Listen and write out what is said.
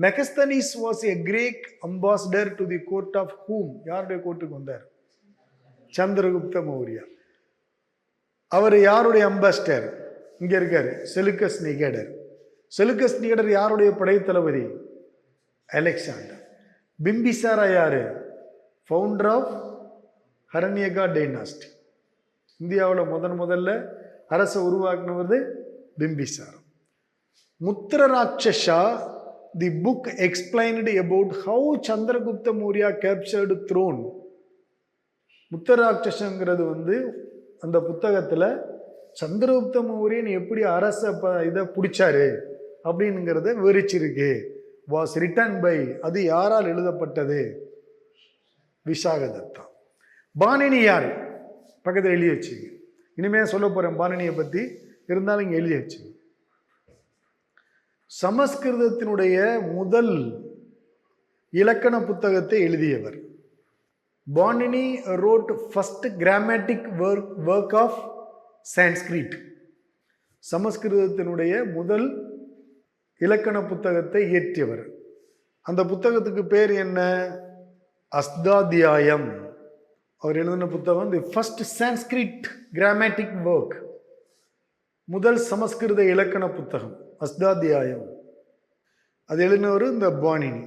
Megasthenes was a Greek ambassador to the court of whom. யாருடைய கோர்ட்டுக்கு வந்தார்? சந்திரகுப்த மௌரியா. அவர் யாருடைய அம்பாசிடர்? இங்க இருக்காரு, செலுக்கஸ் நிகேடர். செலுக்கஸ் நிகேடர் யாருடைய படைத்தளபதி? அலெக்சாண்டர். பிம்பிசாரா யாரு? Founder of Haryanka dynasty. இந்தியாவில் முதல்ல அரசை உருவாக்குனது பிம்பிசாரம். Mudrarakshasa, the book explained about how Chandragupta Maurya captured throne. முத்திர ராட்சசங்கிறது அந்த புத்தகத்தில் சந்திரகுப்த மௌரியன் எப்படி அரச இதை பிடிச்சாரு அப்படிங்கிறத விவரிச்சிருக்கு. வாஸ் ரிட்டன் பை, அது யாரால் எழுதப்பட்டது? விசாகதத்தா. பாணினி யார்? பக்கத்தில் எழுதி வச்சுங்க. இனிமே சொல்ல போறேன் பாணினியை பத்தி, இருந்தாலும் இங்க எழுதி வச்சுங்க. சமஸ்கிருதத்தினுடைய முதல் இலக்கண புத்தகத்தை எழுதியவர். Panini wrote first grammatic work of Sanskrit. சமஸ்கிருதத்தினுடைய முதல் இலக்கண புத்தகத்தை இயற்றியவர். அந்த புத்தகத்துக்கு பேர் என்ன? அஷ்டாத்தியாயம். அவர் எழுதின புத்தகம் தி ஃபர்ஸ்ட் சான்ஸ்கிரிட் கிராமேட்டிக் ஒர்க், முதல் சமஸ்கிருத இலக்கண புத்தகம் அஷ்டாத்தியாயம். அது எழுதினவர் இந்த பாணினி.